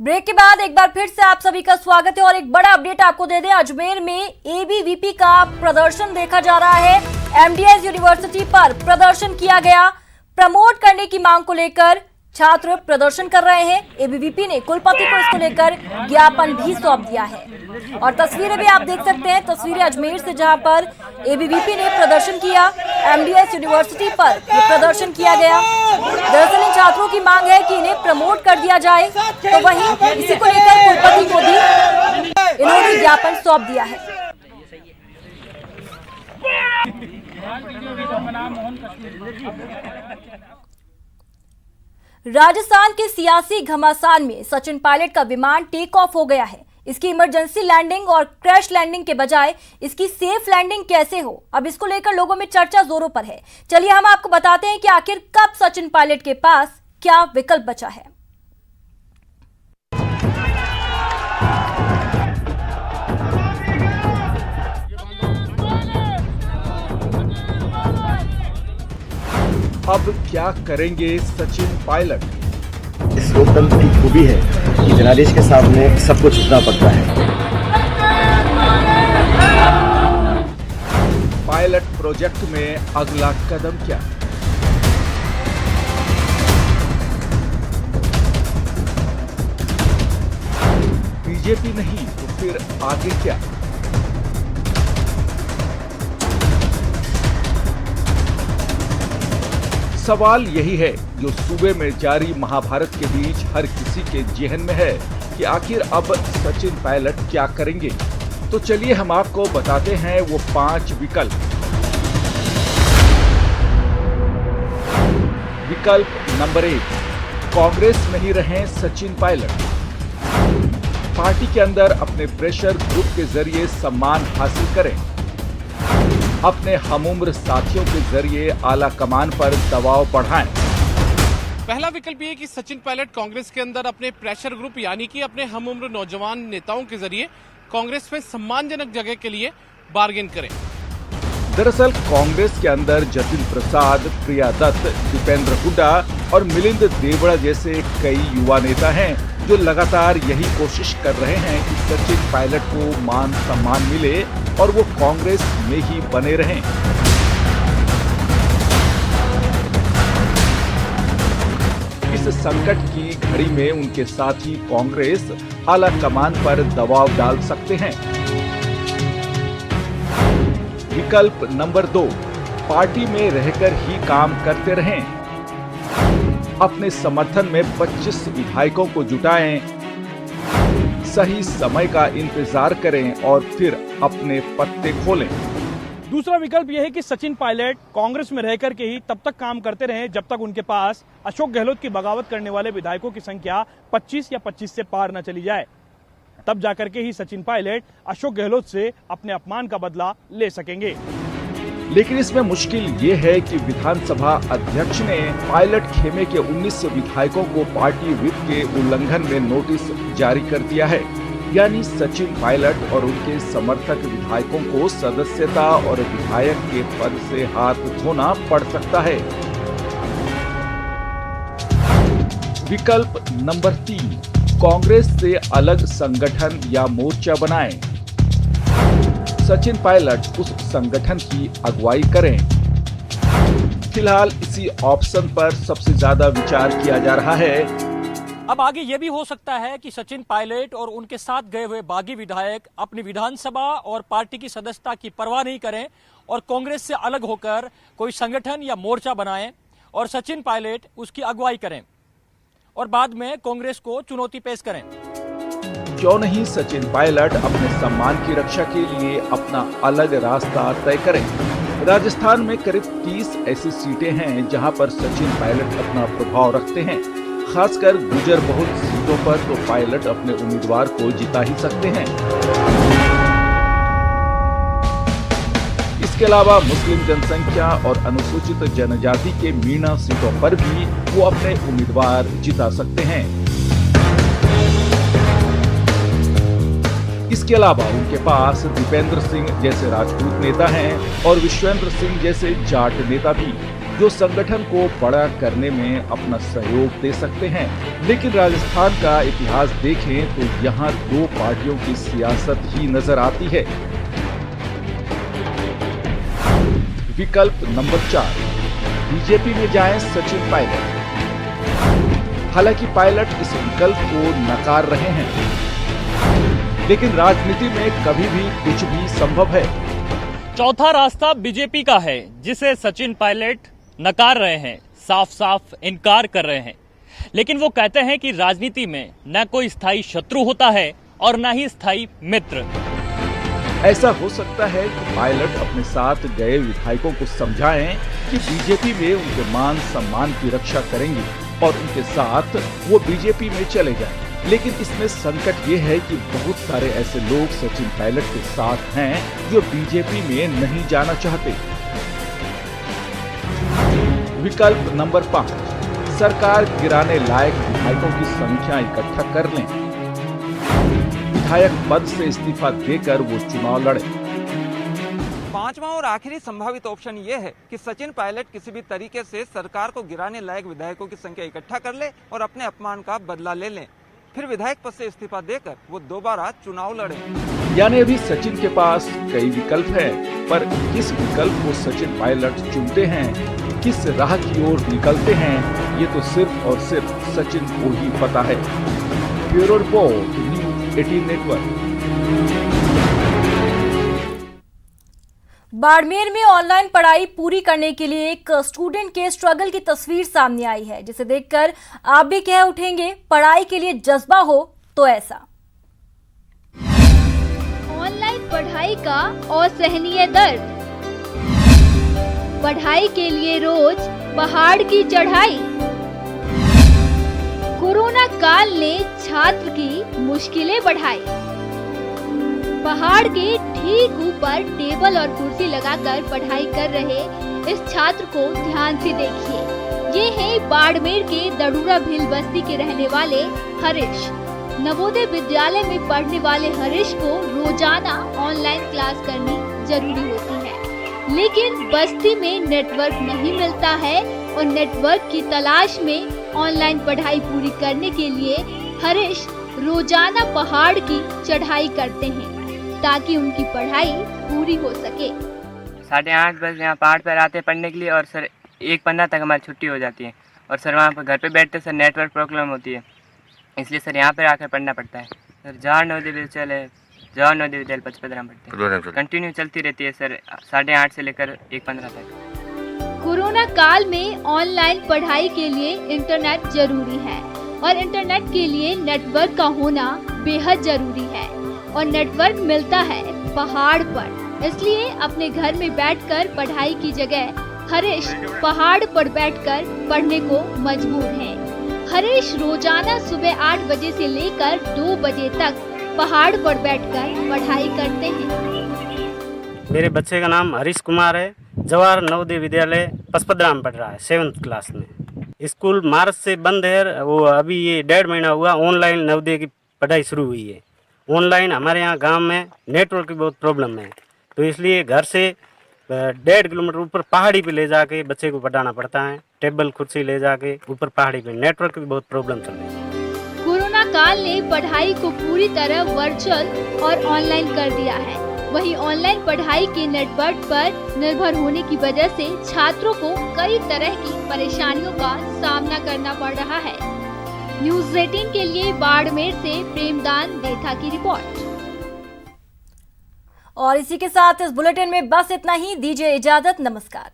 Break के बाद एक बार फिर से आप सभी का स्वागत है और एक बड़ा अपडेट आपको दे दें। अजमेर में एबीवीपी का प्रदर्शन देखा जा रहा है। एमडीएस यूनिवर्सिटी पर प्रदर्शन किया गया। प्रमोट करने की मांग को लेकर छात्र प्रदर्शन कर रहे हैं। एबीवीपी ने कुलपति को इसको लेकर ज्ञापन भी सौंप दिया है और तस्वीरें भी आप देख सकते हैं। तस्वीरें अजमेर से, जहां पर एबीवीपी ने प्रदर्शन किया। एमडीएस यूनिवर्सिटी पर यह प्रदर्शन किया गया। दरअसल इन छात्रों की मांग है कि इन्हें प्रमोट कर दिया जाए, तो वहीं इसी को लेकर कुलपति को भी इन्होंने ज्ञापन सौंप दिया है। राजस्थान के सियासी घमासान में सचिन पायलट का विमान टेक ऑफ हो गया है। इसकी इमरजेंसी लैंडिंग और क्रैश लैंडिंग के बजाय इसकी सेफ लैंडिंग कैसे हो, अब इसको लेकर लोगों में चर्चा जोरों पर है। चलिए हम आपको बताते हैं कि आखिर कब सचिन पायलट के पास क्या विकल्प बचा है। अब क्या करेंगे सचिन पायलट? इस लोकतंत्र की खूबी है कि जनादेश के सामने सबको झुकना पड़ता है। पायलट प्रोजेक्ट में अगला कदम क्या? बीजेपी नहीं तो फिर आगे क्या? सवाल यही है जो सूबे में जारी महाभारत के बीच हर किसी के जेहन में है कि आखिर अब सचिन पायलट क्या करेंगे। तो चलिए हम आपको बताते हैं वो 5 विकल्प। विकल्प नंबर 1, कांग्रेस में ही रहें सचिन पायलट। पार्टी के अंदर अपने प्रेशर ग्रुप के जरिए सम्मान हासिल करें। अपने हमउम्र साथियों के जरिए आला कमान पर दबाव बढ़ाएं। पहला विकल्प ये कि सचिन पायलट कांग्रेस के अंदर अपने प्रेशर ग्रुप यानी कि अपने हमउम्र नौजवान नेताओं के जरिए कांग्रेस में सम्मानजनक जगह के लिए बार्गेन करें। दरअसल कांग्रेस के अंदर जतिन प्रसाद, प्रिया दत्त, दीपेंद्र हुड्डा और मिलिंद देवड़ा जैसे कई युवा नेता हैं जो लगातार यही कोशिश कर रहे हैं कि सचिन पायलट को मान सम्मान मिले और वो कांग्रेस में ही बने रहें। इस संकट की घड़ी में उनके साथी कांग्रेस आला कमान पर दबाव डाल सकते हैं। विकल्प नंबर 2, पार्टी में रहकर ही काम करते रहें। अपने समर्थन में 25 विधायकों को जुटाएं, सही समय का इंतजार करें और फिर अपने पत्ते खोलें। दूसरा विकल्प यह है कि सचिन पायलट कांग्रेस में रहकर के ही तब तक काम करते रहें जब तक उनके पास अशोक गहलोत की बगावत करने वाले विधायकों की संख्या 25 या 25 से पार न चली जाए। तब जाकर के ही सचिन पायलट अशोक गहलोत से अपने अपमान का बदला ले सकेंगे। लेकिन इसमें मुश्किल ये है कि विधानसभा अध्यक्ष ने पायलट खेमे के 19 विधायकों को पार्टी व्हिप के उल्लंघन में नोटिस जारी कर दिया है। यानी सचिन पायलट और उनके समर्थक विधायकों को सदस्यता और विधायक के पद से हाथ धोना पड़ सकता है। विकल्प नंबर 3, कांग्रेस से अलग संगठन या मोर्चा बनाएं। सचिन पायलट उस संगठन की अगुवाई करें। फिलहाल इसी ऑप्शन पर सबसे ज्यादा विचार किया जा रहा है। अब आगे ये भी हो सकता है कि सचिन पायलट और उनके साथ गए हुए बागी विधायक अपनी विधानसभा और पार्टी की सदस्यता की परवाह नहीं करें और कांग्रेस से अलग होकर कोई संगठन या मोर्चा बनाएं और सचिन पायलट उसकी अगुवाई करें और बाद में कांग्रेस को चुनौती पेश करें। क्यों नहीं सचिन पायलट अपने सम्मान की रक्षा के लिए अपना अलग रास्ता तय करें। राजस्थान में करीब 30 ऐसी सीटें हैं जहां पर सचिन पायलट अपना प्रभाव रखते हैं। खासकर गुजर बहुल सीटों पर तो पायलट अपने उम्मीदवार को जिता ही सकते हैं। इसके अलावा मुस्लिम जनसंख्या और अनुसूचित जनजाति के मीणा सीटों पर भी वो अपने उम्मीदवार जिता सकते हैं। इसके अलावा उनके पास दीपेंद्र सिंह जैसे राजपूत नेता हैं और विश्वेंद्र सिंह जैसे जाट नेता भी। जो संगठन को बड़ा करने में अपना सहयोग दे सकते हैं। लेकिन राजस्थान का इतिहास देखें तो यहाँ दो पार्टियों की सियासत ही नजर आती है। विकल्प नंबर 4, बीजेपी में जाएं सचिन पायलट। हालांकि पायलट इस विकल्प को नकार रहे हैं, लेकिन राजनीति में कभी भी कुछ भी संभव है। चौथा रास्ता बीजेपी का है, जिसे सचिन पायलट नकार रहे हैं, साफ साफ इनकार कर रहे हैं। लेकिन वो कहते हैं कि राजनीति में न कोई स्थायी शत्रु होता है और न ही स्थायी मित्र। ऐसा हो सकता है कि पायलट अपने साथ गए विधायकों को समझाएं कि बीजेपी में उनके मान सम्मान की रक्षा करेंगे और उनके साथ वो बीजेपी में चले जाएं। लेकिन इसमें संकट ये है कि बहुत सारे ऐसे लोग सचिन पायलट के साथ हैं जो बीजेपी में नहीं जाना चाहते। विकल्प नंबर 5, सरकार गिराने लायक विधायकों की संख्या इकट्ठा कर लें। विधायक पद से इस्तीफा देकर वो चुनाव लड़े। पांचवा और आखिरी संभावित ऑप्शन ये है कि सचिन पायलट किसी भी तरीके से सरकार को गिराने लायक विधायकों की संख्या इकट्ठा कर ले और अपने अपमान का बदला ले लें। फिर विधायक पद से इस्तीफा देकर वो दोबारा चुनाव लड़े। यानी अभी सचिन के पास कई विकल्प हैं, पर किस विकल्प को सचिन पायलट चुनते हैं, किस राह की ओर निकलते हैं, ये तो सिर्फ और सिर्फ सचिन को ही पता है। Bureau report, news 18 network. Barmer में ऑनलाइन पढ़ाई पूरी करने के लिए एक स्टूडेंट के स्ट्रगल की तस्वीर सामने आई है, जिसे देखकर आप भी कह उठेंगे, पढ़ाई के लिए जज्बा हो तो ऐसा। ऑनलाइन पढ़ाई का असहनीय दर्द, पढ़ाई के लिए रोज पहाड़ की चढ़ाई। कोरोना काल ने छात्र की मुश्किलें बढ़ाई। पहाड़ के ठीक ऊपर टेबल और कुर्सी लगाकर पढ़ाई कर रहे इस छात्र को ध्यान से देखिए। ये है बाड़मेर के दड़ूरा भील बस्ती के रहने वाले हरीश। नवोदय विद्यालय में पढ़ने वाले हरीश को रोजाना ऑनलाइन क्लास करनी जरूरी होती है, लेकिन बस्ती में नेटवर्क नहीं मिलता है और नेटवर्क की तलाश में ऑनलाइन पढ़ाई पूरी करने के लिए हरीश रोजाना पहाड़ की चढ़ाई करते हैं ताकि उनकी पढ़ाई पूरी हो सके। 8:30 बजे यहाँ पहाड़ पर आते हैं पढ़ने के लिए और सर 1:15 तक हमारी छुट्टी हो जाती है और सर वहाँ पर घर पे बैठते सर नेटवर्क प्रॉब्लम होती है, इसलिए सर यहाँ पर आकर पढ़ना पड़ता है। सर जवाहर नवोदय विद्यालय है, जवाहर नवोदय विद्यालय पचपदरा पढ़ते हैं, कंटिन्यू चलती रहती है सर 8:30 से लेकर 1:15 तक। कोरोना काल में ऑनलाइन पढ़ाई के लिए इंटरनेट जरूरी है और इंटरनेट के लिए नेटवर्क का होना बेहद जरूरी है और नेटवर्क मिलता है पहाड़ पर। इसलिए अपने घर में बैठकर पढ़ाई की जगह हरीश पहाड़ पर बैठकर पढ़ने को मजबूर हैं। हरीश रोजाना सुबह 8 बजे से लेकर 2 बजे तक पहाड़ पर बैठकर पढ़ाई करते हैं। मेरे बच्चे का नाम हरीश कुमार है, जवाहर नवोदय विद्यालय पचपदरा में पढ़ रहा है, 7th क्लास में। स्कूल मार्च से बंद है, वो अभी ये 1.5 महीना हुआ ऑनलाइन नवोदय की पढ़ाई शुरू हुई है। ऑनलाइन हमारे यहाँ गांव में नेटवर्क की बहुत प्रॉब्लम है, तो इसलिए घर से 1.5 किलोमीटर ऊपर पहाड़ी पे ले जाके बच्चे को पढ़ाना पड़ता है। टेबल कुर्सी ले जाके ऊपर पहाड़ी पे, नेटवर्क की बहुत प्रॉब्लम चल रही है। कोरोना काल ने पढ़ाई को पूरी तरह वर्चुअल और ऑनलाइन कर दिया है। वहीं ऑनलाइन पढ़ाई के नेटवर्क पर निर्भर होने की वजह से छात्रों को कई तरह की परेशानियों का सामना करना पड़ रहा है। न्यूज़ 18 के लिए बाड़मेर से प्रेमदान देथा की रिपोर्ट। और इसी के साथ इस बुलेटिन में बस इतना ही। दीजिए इजाजत, नमस्कार।